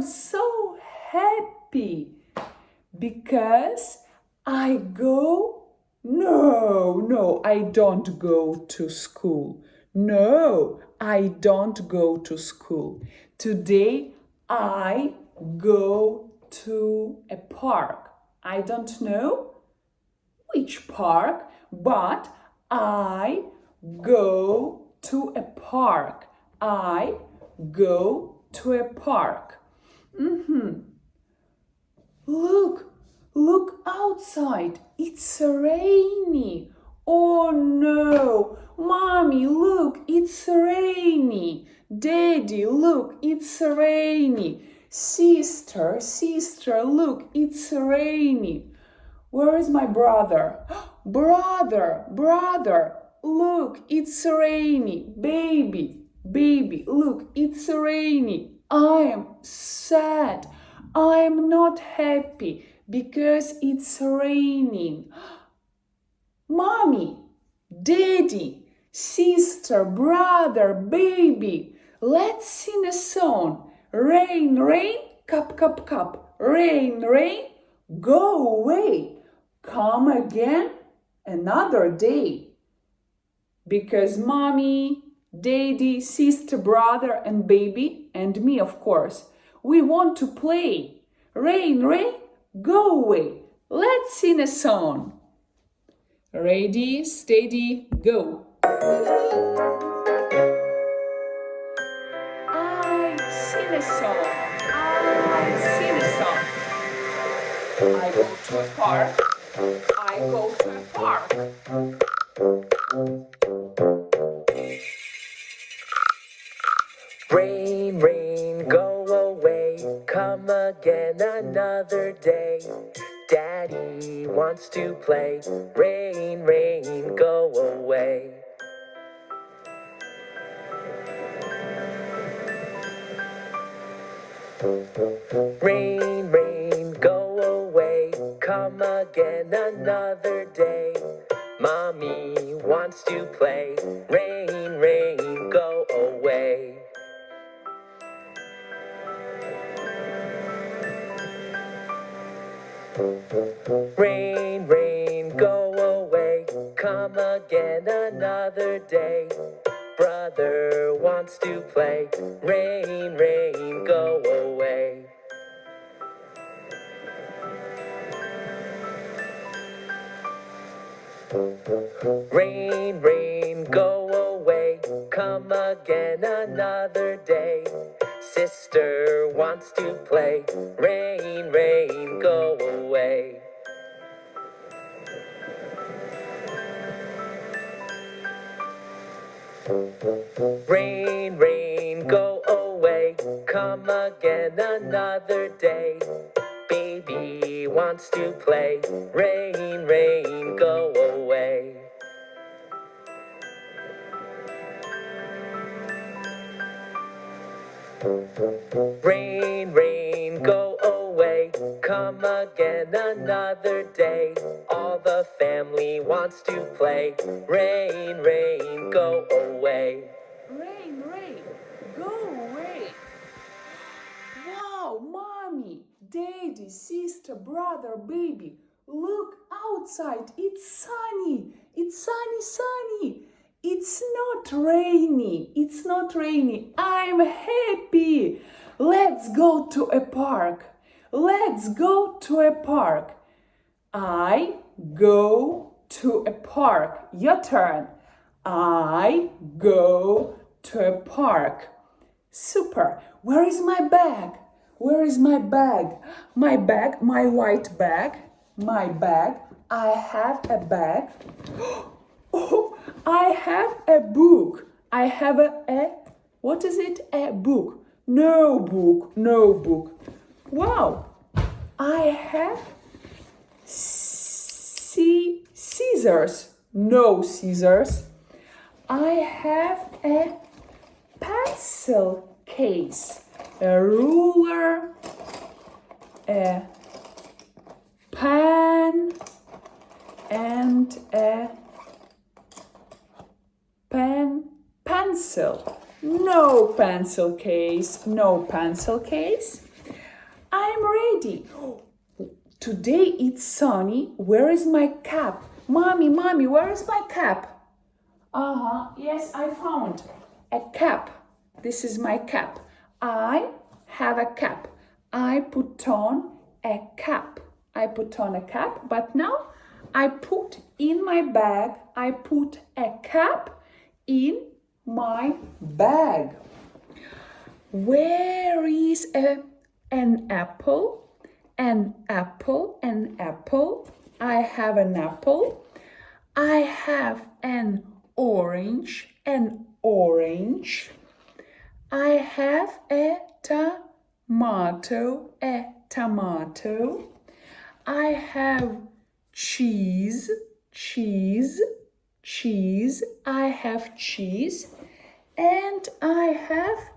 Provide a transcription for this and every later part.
am so happy because I go. No, I don't go to school. No, I don't go to school. Today I go to a park. I don't know which park, but I go to a park. I go to a park. Look outside. It's rainy. Oh no. Mommy, look, it's rainy. Daddy, look, it's rainy. Sister, look, it's rainy. Where is my brother? Brother, look, it's rainy. Baby, look, it's rainy. I am sad. I am not happy because it's raining. Mommy, Daddy, sister, brother, baby, let's sing a song. Rain, cup, cup. Rain, go away. Come again another day. Because mommy, daddy, sister, brother, and baby, and me, of course, we want to play. Rain, go away. Let's sing a song. Ready, steady, go. I sing a song. I go to a park. Rain, go away. Come again another day. Daddy wants to play. Rain, go away. Rain, go away. Come again another day. Mommy wants to play. Rain, go away. Rain, go away. Come again another day. Brother wants to play. Rain, go away. Rain, go away. Come again another day. Sister wants to play. Rain, go away. Rain, go away. Come again another day. Baby wants to play. Rain, go away. Rain, go away. Come again another day. All the family wants to play. Rain, go away. Rain, go away. Wow, mommy, daddy, sister, brother, baby, look outside. It's sunny. It's sunny. It's not rainy. I'm happy. Let's go to a park. I go to a park. Your turn. I go to a park. Super. Where is my bag? My white bag. I have a bag. Oh, I have a book. I have what is it? A book. No book. Wow. I have scissors. No scissors. I have a pencil case, a ruler, a pen, and a pencil. No pencil case. I'm ready. Today it's sunny. Where is my cap? Mommy, where is my cap? Yes, I found a cap. This is my cap. I have a cap. I put on a cap. I put on a cap, but now I put in my bag. I put a cap in my bag. Where is an apple? An apple, an apple. I have an apple. I have an orange, an orange. I have a tomato, a tomato. I have cheese, cheese, cheese. I have cheese. And I have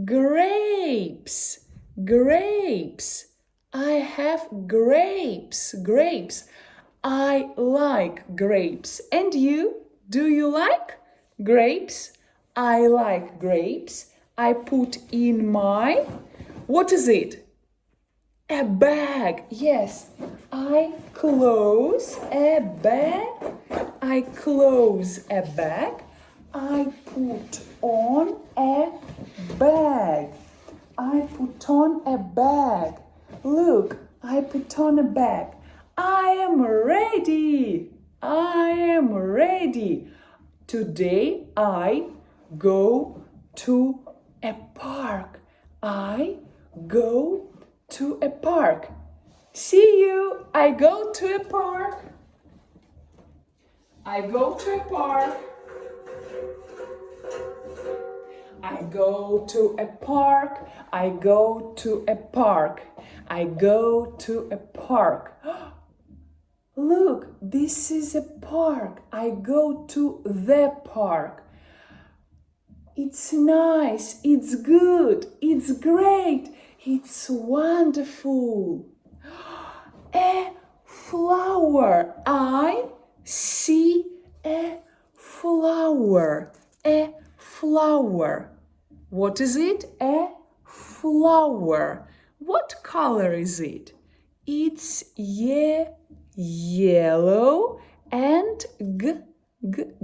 grapes, grapes. I have grapes, grapes. I like grapes. And you? Do you like grapes? I like grapes. I put in my, what is it? A bag. Yes, I close a bag. I close a bag. I put on a bag. I put on a bag. Look, I put on a bag. I am ready. I am ready. Today I go to a park. I go to a park. See you. I go to a park. I go to a park. I go to a park. I go to a park. I go to a park. Look, this is a park. I go to the park. It's nice. It's good. It's great. It's wonderful. A flower. I see a flower. A flower. What is it? A flower. What color is it? It's yellow and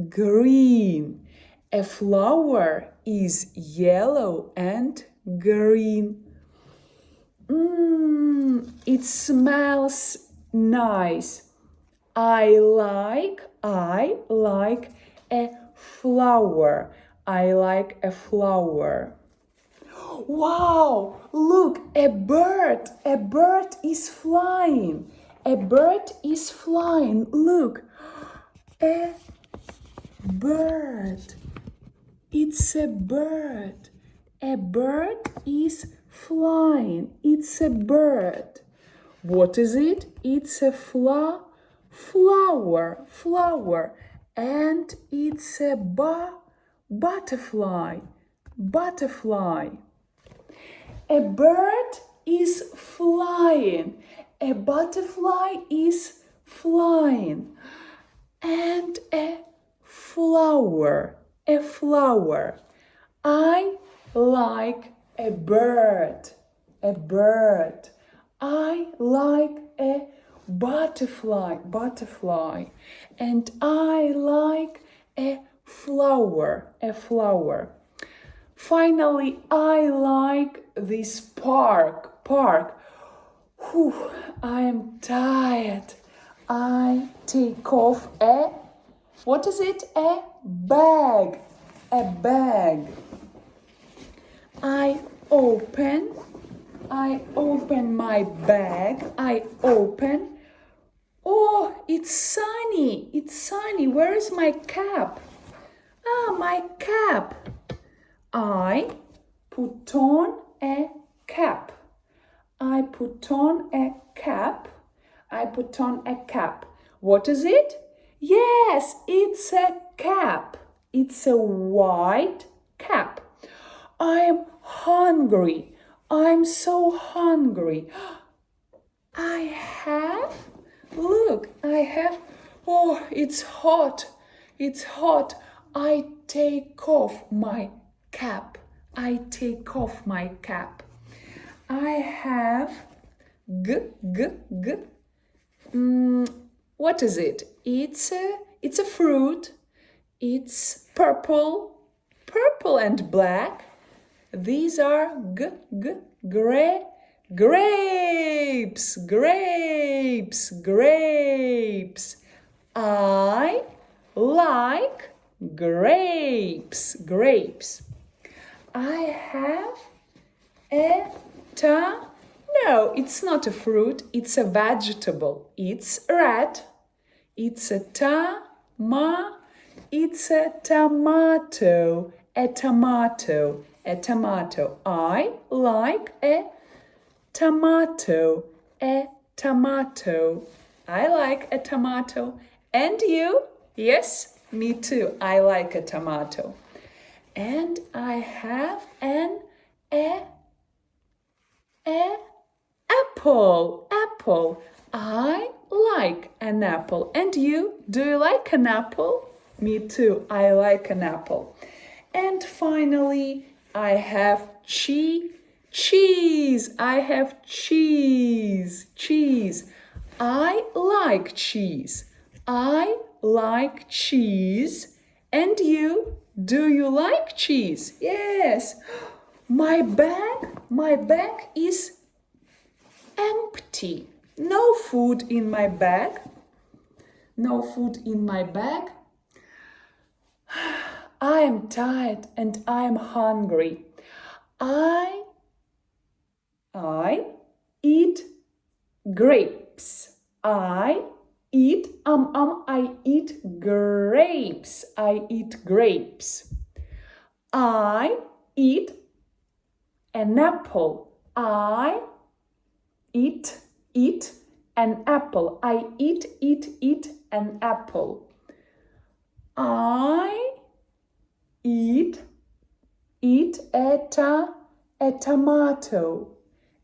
green. A flower is yellow and green. It smells nice. I like a flower. I like a flower. Wow, look, a bird. A bird is flying. A bird is flying. Look, a bird. It's a bird. A bird is flying. It's a bird. What is it? It's a flower. Flower. And it's a butterfly. Butterfly. A bird is flying. A butterfly is flying. And a flower. A flower. I like a bird. A bird. I like a butterfly. Butterfly. And I like a flower. A flower. Finally, I like this park. Whew, I am tired. I take off a, what is it? A bag. A bag. I open my bag. I open. Oh, it's sunny. It's sunny. Where is my cap? My cap. I put on a cap. I put on a cap. I put on a cap. What is it? Yes, it's a cap. It's a white cap. I'm hungry. I'm so hungry. Oh, it's hot. It's hot. I take off my cap. I take off my cap. I have g, g, g. What is it? It's a fruit. It's purple and black. These are grapes. I like grapes. I have no, it's not a fruit, it's a vegetable. It's red. It's a it's a tomato. A tomato. I like a tomato. I like a tomato. And you? Yes, me too. I like a tomato. And I have an apple. I like an apple. And you? Do you like an apple? Me too. I like an apple. And finally, I have cheese. I have cheese. I like cheese. And you? Do you like cheese? Yes. My bag is empty. No food in my bag. I am tired and I am hungry. I eat grapes. I eat grapes. I eat an apple. I eat an apple. I eat an apple. I eat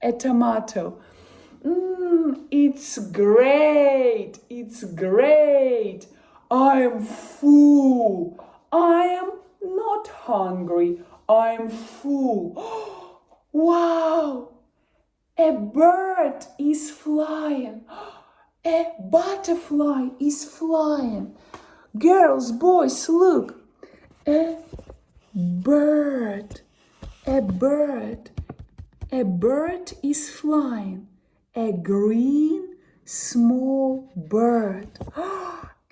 a tomato. It's great. I am full. I am not hungry. I am full. Wow! A bird is flying. A butterfly is flying. Girls, boys, look. A bird is flying. A green small bird.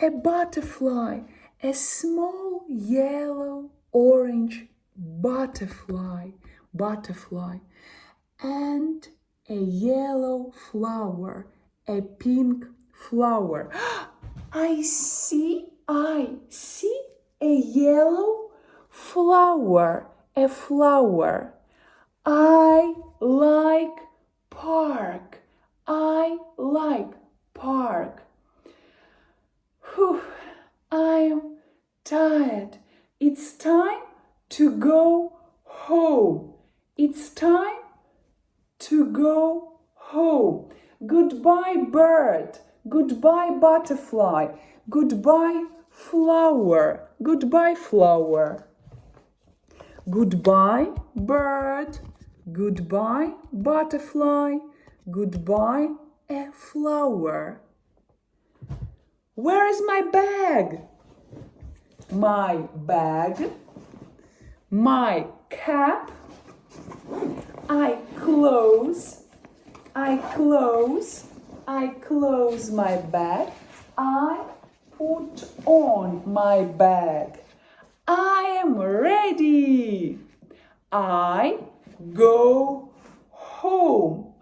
A butterfly. A small yellow orange butterfly. And a yellow flower. A pink flower. I see a yellow flower. A flower. I like park. Whew, I'm tired. It's time to go home. Goodbye, bird. Goodbye, butterfly. Goodbye, flower. Goodbye, bird. Goodbye, butterfly. Goodbye, a flower. Where is my bag? My bag. My cap. I close my bag. I put on my bag. I am ready. I go home.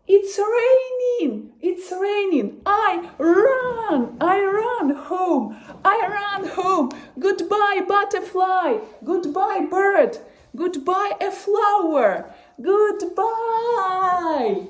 It's raining. I run home. Goodbye, butterfly. Goodbye, bird. Goodbye, a flower. Goodbye.